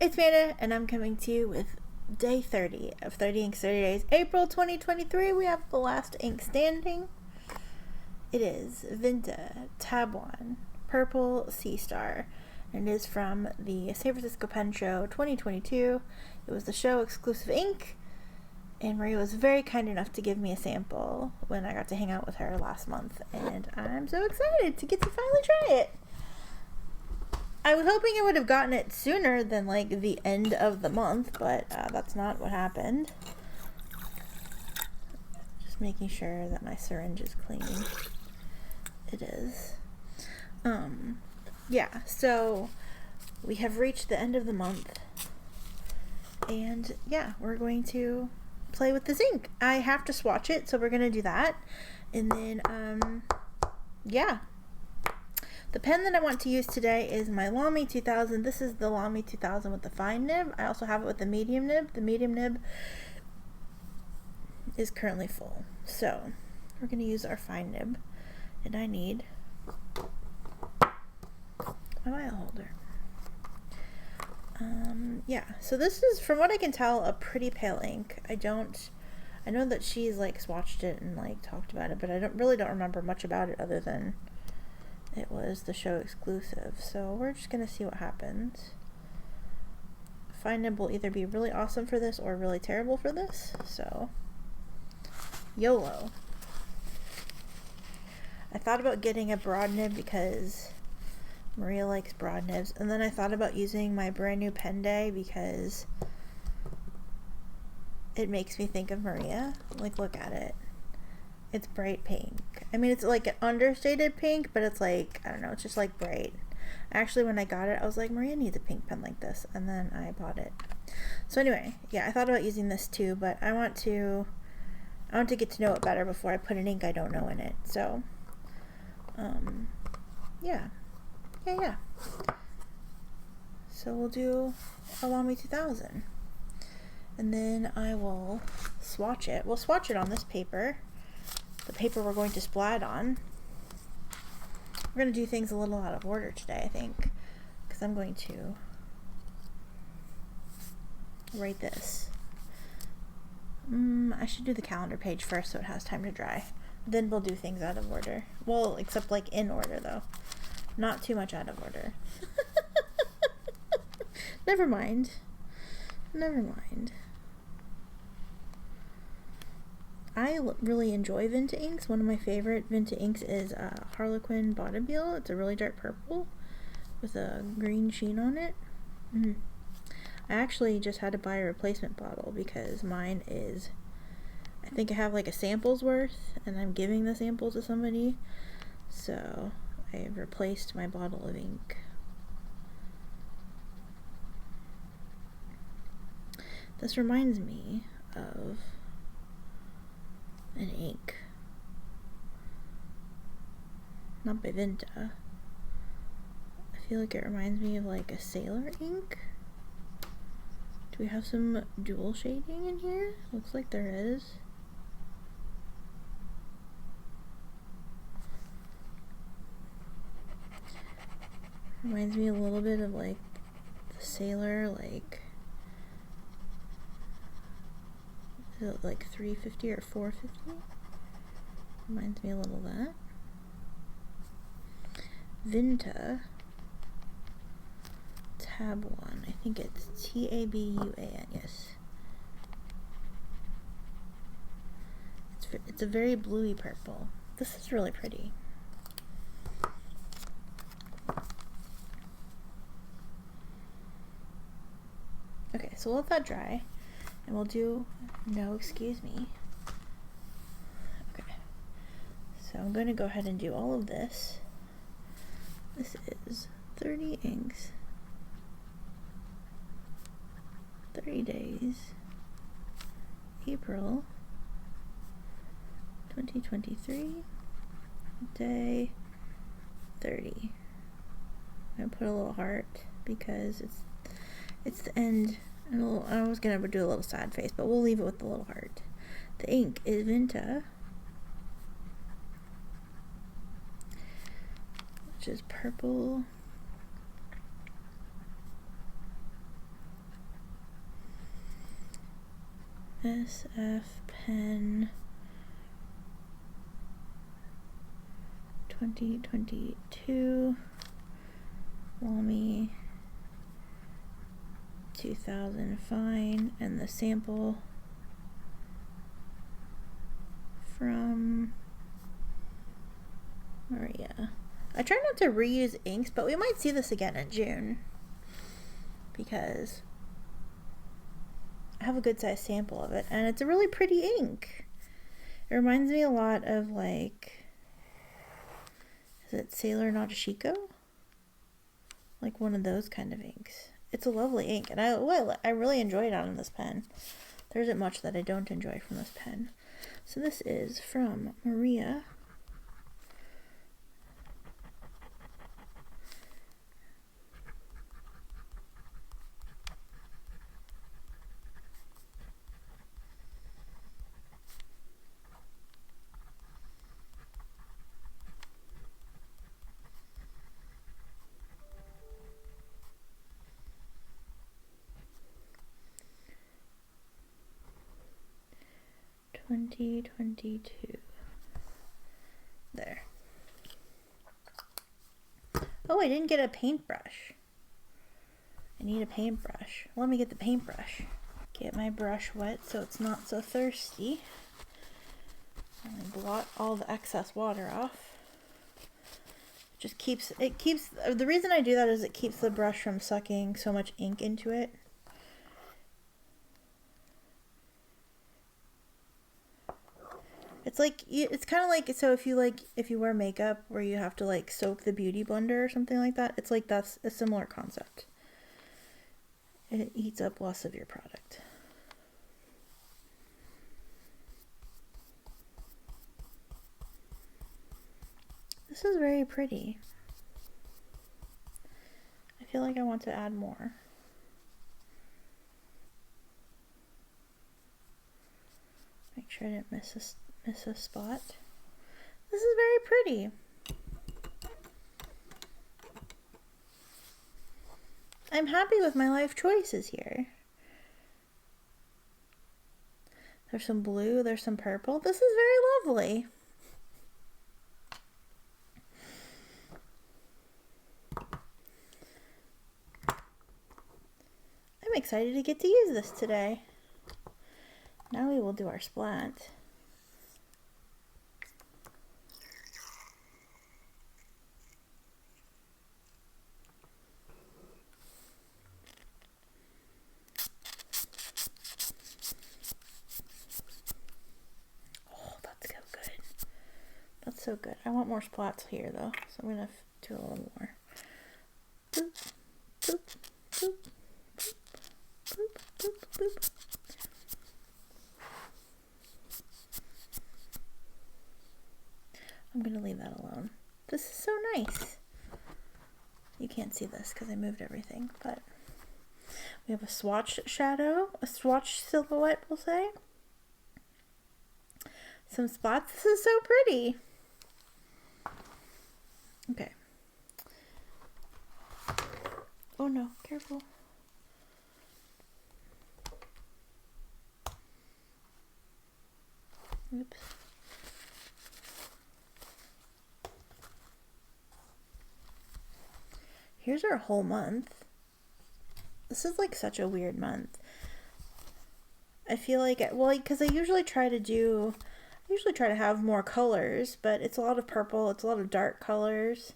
It's Vanna, and I'm coming to you with day 30 of 30 Inks 30 Days. April 2023, we have the last ink standing. It is Vinta Tabuan Purple Sea Star, and it is from the San Francisco Pen Show 2022. It was the show exclusive ink, and Maria was very kind enough to give me a sample when I got to hang out with her last month, and I'm so excited to get to finally try it. I was hoping I would have gotten it sooner than like the end of the month, but that's not what happened. Just making sure that my syringe is clean. It is. Yeah, so we have reached the end of the month, and yeah, we're going to play with this ink. I have to swatch it, so we're gonna do that, and then yeah. The pen that I want to use today is my Lamy 2000. This is the Lamy 2000 with the fine nib. I also have it with the medium nib. The medium nib is currently full. So we're going to use our fine nib. And I need my vial holder. Yeah, so this is, from what I can tell, a pretty pale ink. I know that she's like swatched it and like talked about it, but I really don't remember much about it other than it was the show exclusive. So we're just gonna see what happens. Fine nib will either be really awesome for this or really terrible for this. So YOLO. I thought about getting a broad nib because Maria likes broad nibs, and then I thought about using my brand new pen day because it makes me think of Maria. Like, look at it. It's bright pink. I mean, it's like an understated pink, but it's like, I don't know, it's just like bright. Actually, when I got it, I was like, Maria needs a pink pen like this, and then I bought it. So anyway, yeah, I thought about using this too, but I want to get to know it better before I put an ink I don't know in it. So, yeah. So we'll do a Lamy 2000, and then I will swatch it. We'll swatch it on this paper. The paper we're going to splat on. We're going to do things a little out of order today, I think, because I'm going to write this. I should do the calendar page first so it has time to dry. Then we'll do things out of order. Well, except like in order though. Not too much out of order. Never mind. I really enjoy Vinta inks. One of my favorite Vinta inks is Harlequin Bonneville. It's a really dark purple with a green sheen on it. I actually just had to buy a replacement bottle because mine is, I think I have like a sample's worth, and I'm giving the sample to somebody. So I replaced my bottle of ink. This reminds me of an ink, not by Vinta. I feel like it reminds me of like a Sailor ink. Do we have some dual shading in here? Looks like there is. Reminds me a little bit of like the Sailor, like, is it like 350 or 450? Reminds me a little of that. Vinta Tabuan. I think it's Tabuan, yes. It's a very bluey purple. This is really pretty. Okay, so we'll let that dry, and we'll do, no, excuse me. Okay, so I'm going to go ahead and do all of this. This is 30 inks, 30 days, April 2023, day 30. I'm going to put a little heart because it's the end. I was gonna do a little sad face, but we'll leave it with the little heart. The ink is Vinta, which is purple SF pen 2022, Lamy 2000 fine, and the sample from Maria. I try not to reuse inks, but we might see this again in June because I have a good sized sample of it and it's a really pretty ink. It reminds me a lot of, like, is it Sailor Yurameku? Like one of those kind of inks. It's a lovely ink and I really enjoy it on this pen. There isn't much that I don't enjoy from this pen. So this is from Maria. $20.22. There. Oh, I didn't get a paintbrush. I need a paintbrush. Let me get the paintbrush. Get my brush wet so it's not so thirsty. And I blot all the excess water off. Just keeps, the reason I do that is it keeps the brush from sucking so much ink into it. It's like, it's kind of like, so if you wear makeup where you have to like soak the beauty blender or something like that, it's like that's a similar concept. It eats up less of your product. This is very pretty. I feel like I want to add more. Make sure I didn't miss a spot. This is very pretty. I'm happy with my life choices here. There's some blue, there's some purple. This is very lovely. I'm excited to get to use this today. Now we will do our splat. That's so good. I want more splats here though, so I'm gonna do a little more. Boop, boop, boop, boop, boop, boop, boop. I'm gonna leave that alone. This is so nice. You can't see this because I moved everything, but we have a swatch shadow, a swatch silhouette, we'll say. Some spots. This is so pretty. Okay. Oh no, careful. Oops. Here's our whole month. This is like such a weird month. I feel like, well, because I usually try to have more colors, but it's a lot of purple, it's a lot of dark colors,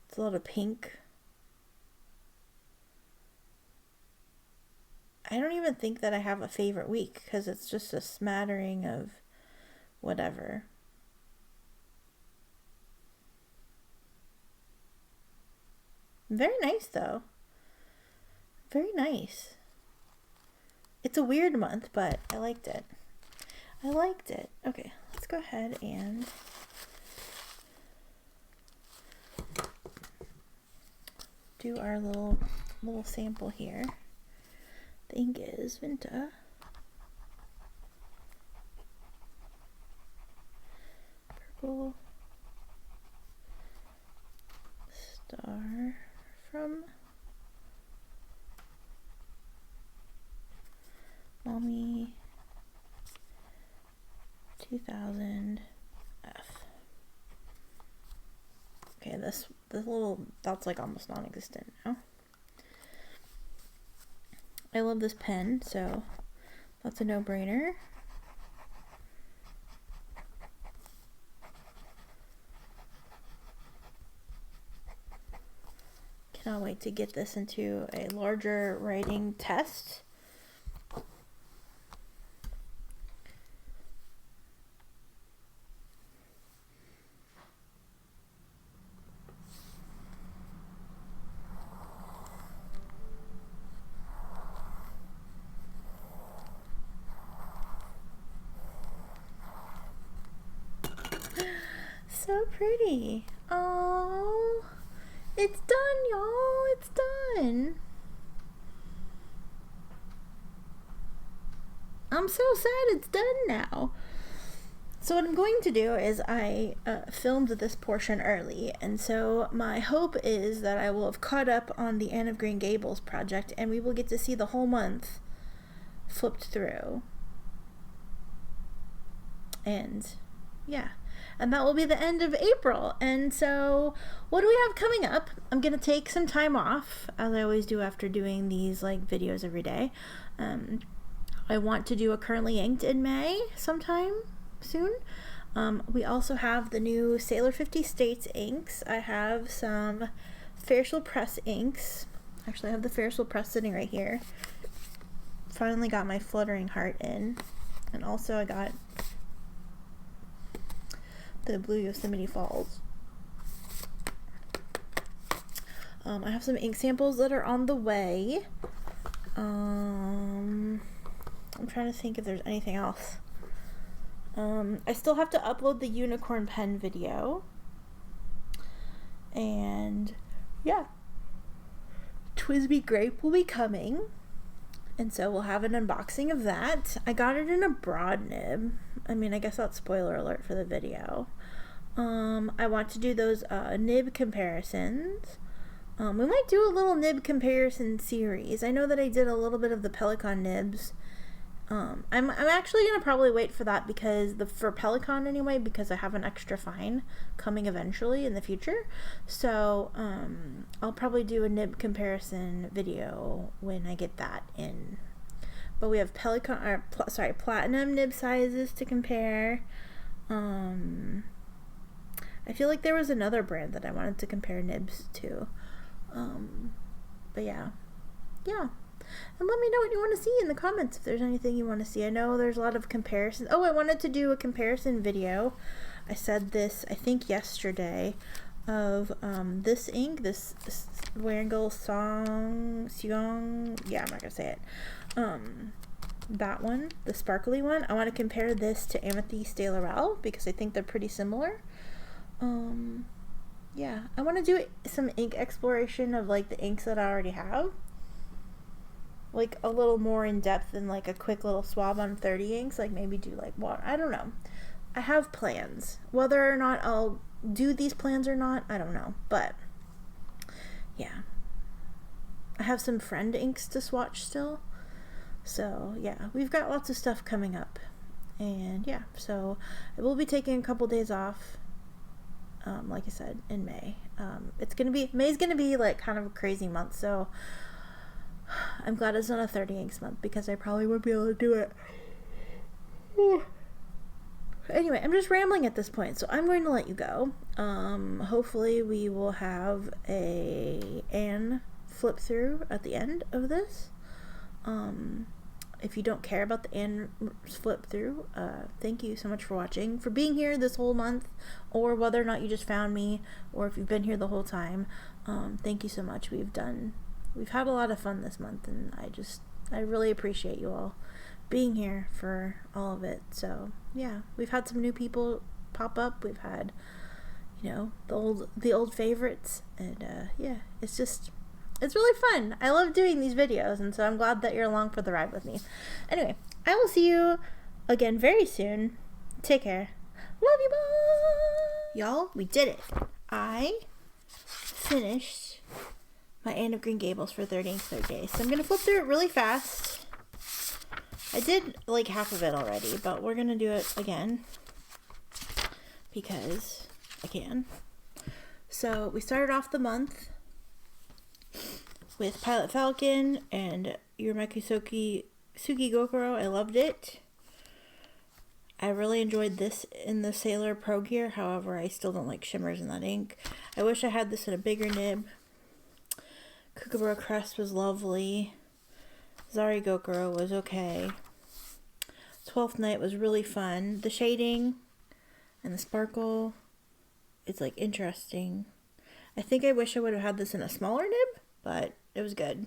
it's a lot of pink. I don't even think that I have a favorite week because it's just a smattering of whatever. Very nice though. Very nice. It's a weird month, but I liked it. I liked it. Okay, let's go ahead and do our little sample here. The ink is Vinta. Purple Star from Lamy 2000 F. Okay, this little dot's like almost non-existent now. I love this pen, so that's a no-brainer. Cannot wait to get this into a larger writing test. So pretty. Oh, it's done, y'all. It's done. I'm so sad it's done now. So what I'm going to do is I filmed this portion early, and so my hope is that I will have caught up on the Anne of Green Gables project, and we will get to see the whole month flipped through. And yeah, and that will be the end of April. And so what do we have coming up? I'm gonna take some time off, as I always do after doing these like videos every day. I want to do a Currently Inked in May sometime soon. We also have the new Sailor 50 States inks. I have some Fairfield Press inks. Actually, I have the Fairfield Press sitting right here. Finally got my Fluttering Heart in. And also I got the Blue Yosemite Falls. I have some ink samples that are on the way. I'm trying to think if there's anything else. I still have to upload the unicorn pen video. And yeah, Twisby Grape will be coming. And so we'll have an unboxing of that. I got it in a broad nib. I mean, I guess that's spoiler alert for the video. I want to do those nib comparisons. We might do a little nib comparison series. I know that I did a little bit of the Pelican nibs. I'm actually gonna probably wait for that because for Pelican anyway, because I have an extra fine coming eventually in the future. So I'll probably do a nib comparison video when I get that in. But we have platinum nib sizes to compare. I feel like there was another brand that I wanted to compare nibs to. But yeah. And let me know what you want to see in the comments if there's anything you want to see. I know there's a lot of comparisons. Oh, I wanted to do a comparison video. I said this, I think, yesterday of this ink, this Wangle Song, yeah, I'm not going to say it. That one, the sparkly one. I want to compare this to Amethyst de Laurel because I think they're pretty similar. Yeah, I want to do some ink exploration of like the inks that I already have. Like a little more in depth than like a quick little swab on 30 inks, like maybe do like what, I don't know. I have plans. Whether or not I'll do these plans or not, I don't know. But yeah, I have some friend inks to swatch still. So yeah, we've got lots of stuff coming up. And yeah, so I will be taking a couple days off. Like I said, in May. May's gonna be like kind of a crazy month, so I'm glad it's not a 30 inks month because I probably wouldn't be able to do it. Anyway, I'm just rambling at this point, so I'm going to let you go. Hopefully we will have a Anne flip through at the end of this. If you don't care about the Anne flip through, thank you so much for watching, for being here this whole month, or whether or not you just found me, or if you've been here the whole time. Thank you so much. We've had a lot of fun this month, and I really appreciate you all being here for all of it. So yeah, we've had some new people pop up. We've had, the old favorites, and yeah, it's really fun. I love doing these videos, and so I'm glad that you're along for the ride with me. Anyway, I will see you again very soon. Take care. Love you, bye! Y'all, we did it. I finished my Anne of Green Gables for 30 Inks 30 Days. So I'm going to flip through it really fast. I did like half of it already, but we're going to do it again. because I can. So we started off the month with Pilot Falcon and Yurameku Suki Gokuro. I loved it. I really enjoyed this in the Sailor Pro Gear. However, I still don't like shimmers in that ink. I wish I had this in a bigger nib. Kookaburra Crest was lovely. Zari Gokuro was okay. 12th Night was really fun. The shading and the sparkle, it's like interesting. I think I wish I would have had this in a smaller nib, but it was good.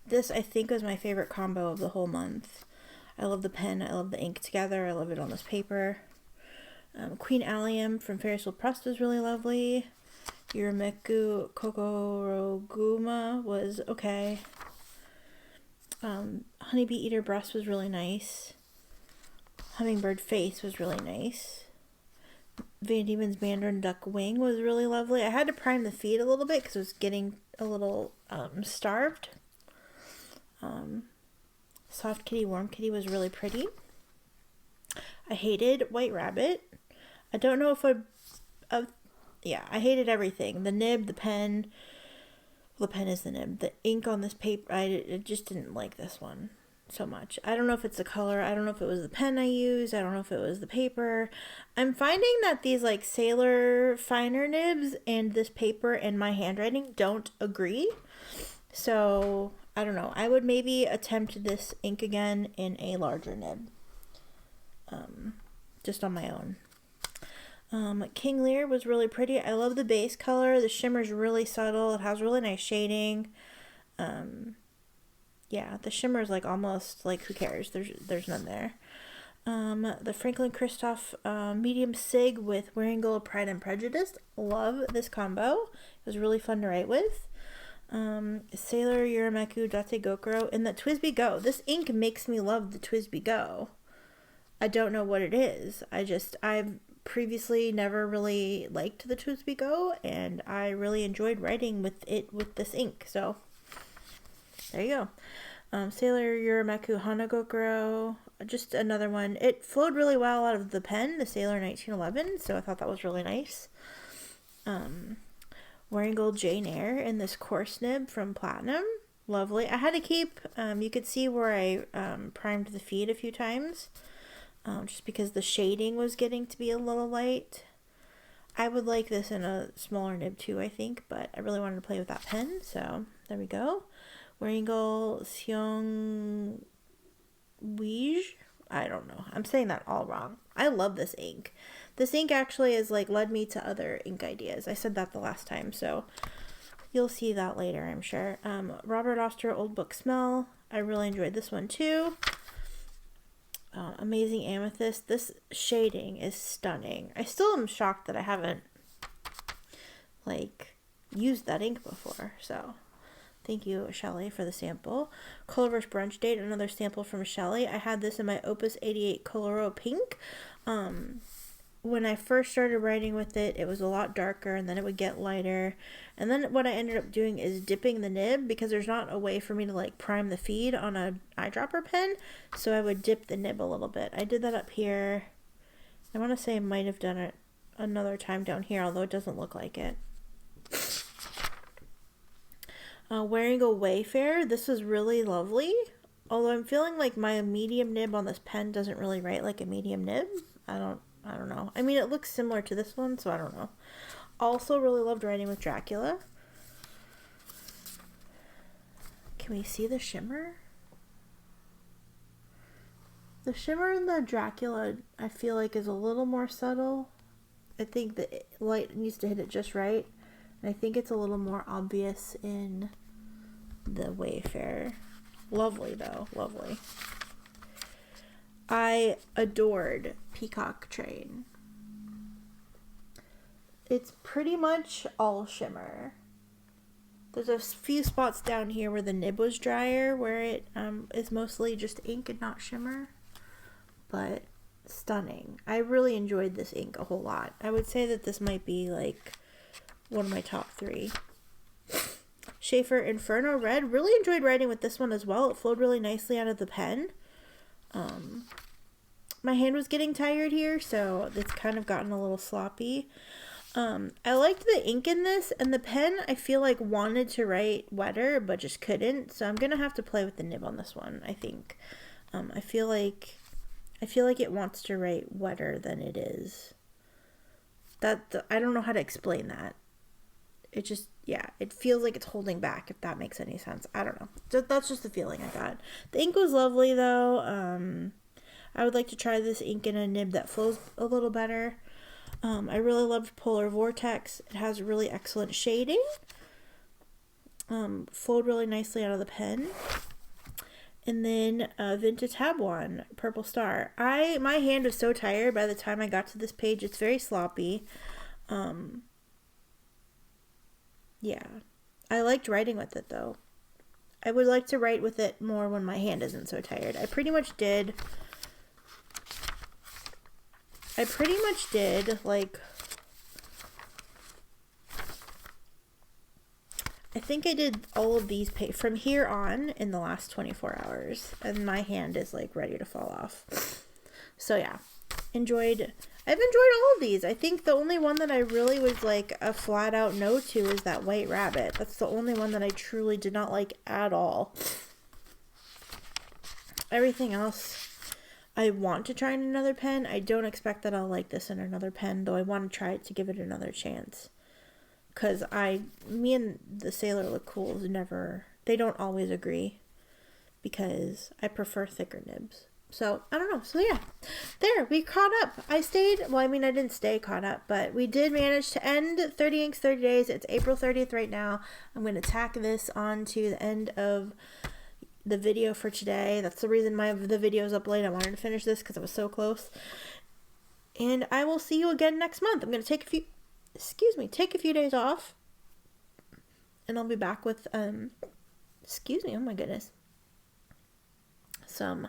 This, I think, was my favorite combo of the whole month. I love the pen, I love the ink together, I love it on this paper. Queen Allium from Ferris Wheel Pressed was really lovely. Yurameku Kokoroguma was okay. Honeybee Eater Breast was really nice. Hummingbird Face was really nice. Van Dieman's Mandarin Duck Wing was really lovely. I had to prime the feet a little bit because it was getting a little starved. Soft Kitty, Warm Kitty was really pretty. I hated White Rabbit. I don't know if I hated everything. The nib, the pen. The pen is the nib. The ink on this paper, I just didn't like this one so much. I don't know if it's the color. I don't know if it was the pen I used. I don't know if it was the paper. I'm finding that these like Sailor finer nibs and this paper and my handwriting don't agree. So I don't know. I would maybe attempt this ink again in a larger nib. Just on my own. King Lear was really pretty. I love the base color. The shimmer's really subtle. It has really nice shading. Yeah, the shimmer's like almost like, who cares? There's none there. The Franklin Christoph medium sig with Wearing Gold Pride and Prejudice. Love this combo. It was really fun to write with. Sailor Yurameku Date Gokuro and the Twisby Go. This ink makes me love the Twisby Go. I don't know what it is. I've previously never really liked the Twisby Go, and I really enjoyed writing with it with this ink. So there you go. Sailor Yurameku Hana Gokuro, just another one. It flowed really well out of the pen, the Sailor 1911, so I thought that was really nice. Wearing Gold Jane Eyre in this coarse nib from Platinum. Lovely. I had to keep, you could see where I primed the feet a few times, just because the shading was getting to be a little light. I would like this in a smaller nib too, I think, but I really wanted to play with that pen, so there we go. Wearing Gold Seong Weij. I don't know. I'm saying that all wrong. I love this ink. This ink actually has like led me to other ink ideas. I said that the last time, so you'll see that later, I'm sure. Robert Oster Old Book Smell. I really enjoyed this one too. Amazing Amethyst. This shading is stunning. I still am shocked that I haven't like used that ink before, so thank you, Shelley, for the sample. Colorverse Brunch Date, another sample from Shelley. I had this in my Opus 88 Coloro Pink. When I first started writing with it, it was a lot darker, and then it would get lighter. And then what I ended up doing is dipping the nib, because there's not a way for me to like prime the feed on a eyedropper pen. So I would dip the nib a little bit. I did that up here. I want to say I might have done it another time down here, although it doesn't look like it. Wearing a Wayfair. This was really lovely. Although I'm feeling like my medium nib on this pen doesn't really write like a medium nib. I don't know. I mean, it looks similar to this one, so I don't know. Also really loved writing with Dracula. Can we see the shimmer? The shimmer in the Dracula, I feel like, is a little more subtle. I think the light needs to hit it just right. And I think it's a little more obvious in the Wayfair. Lovely, though. Lovely. I adored Peacock Train. It's pretty much all shimmer. There's a few spots down here where the nib was drier, where it is mostly just ink and not shimmer. But stunning. I really enjoyed this ink a whole lot. I would say that this might be like one of my top 3. Schaefer Inferno Red. Really enjoyed writing with this one as well. It flowed really nicely out of the pen. my hand was getting tired here, so it's kind of gotten a little sloppy. I liked the ink in this, and the pen I feel like wanted to write wetter, but just couldn't. So I'm gonna have to play with the nib on this one, I think. I feel like it wants to write wetter than it is. I don't know how to explain that. It just, yeah, it feels like it's holding back, if that makes any sense. I don't know. That's just the feeling I got. The ink was lovely, though. I would like to try this ink in a nib that flows a little better. I really loved Polar Vortex. It has really excellent shading. Flowed really nicely out of the pen. And then Vinta Tabuan, Purple Star. My hand was so tired by the time I got to this page. It's very sloppy. Yeah. I liked writing with it, though. I would like to write with it more when my hand isn't so tired. I pretty much did, like, I think I did all of these from here on in the last 24 hours. And my hand is, like, ready to fall off. So, yeah. I've enjoyed all of these. I think the only one that I really was, like, a flat-out no to is that White Rabbit. That's the only one that I truly did not like at all. Everything else I want to try in another pen. I don't expect that I'll like this in another pen, though I want to try it to give it another chance. Because me and the Sailor Look Cools they don't always agree. Because I prefer thicker nibs. So, I don't know. So, yeah. There, we caught up. I didn't stay caught up, but we did manage to end 30 Inks 30 Days. It's April 30th right now. I'm going to tack this on to the end of the video for today. That's the reason the video's up late. I wanted to finish this because it was so close. And I will see you again next month. I'm going to take a few days off. And I'll be back with, oh my goodness. Some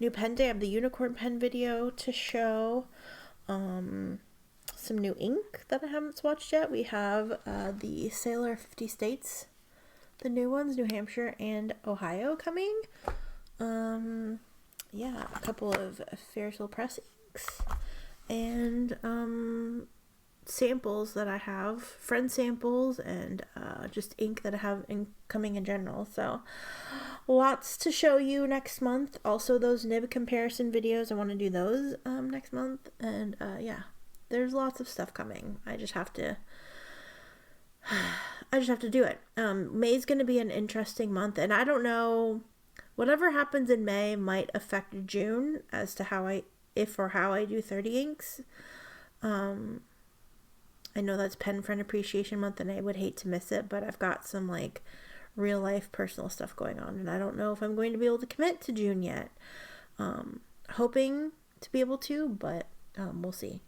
new pen day. I have the unicorn pen video to show. Some new ink that I haven't swatched yet. We have the Sailor 50 States, the new ones, New Hampshire and Ohio coming. Yeah, a couple of Ferrisville Press inks and samples that I have, friend samples, and just ink that I have coming in general. So lots to show you next month. Also those nib comparison videos, I want to do those next month. And yeah, there's lots of stuff coming. I just have to do it. May's going to be an interesting month, and I don't know, whatever happens in May might affect June as to how I do 30 inks. I know that's Pen Friend Appreciation Month, and I would hate to miss it, but I've got some, like, real life personal stuff going on, and I don't know if I'm going to be able to commit to June yet. Hoping to be able to, but we'll see.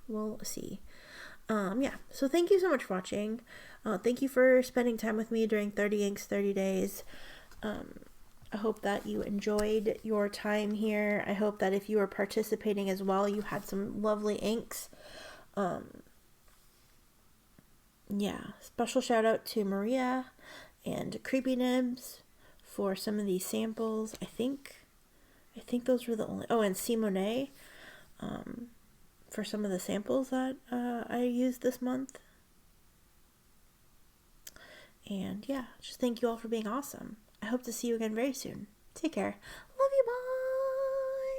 Yeah, so thank you so much for watching. Thank you for spending time with me during 30 Inks 30 Days. I hope that you enjoyed your time here. I hope that if you were participating as well, you had some lovely inks. Yeah, special shout out to Maria and Creepy Nibs for some of these samples. I think those were the only, and Simone, for some of the samples that I used this month. And yeah, just thank you all for being awesome. I hope to see you again very soon. Take care.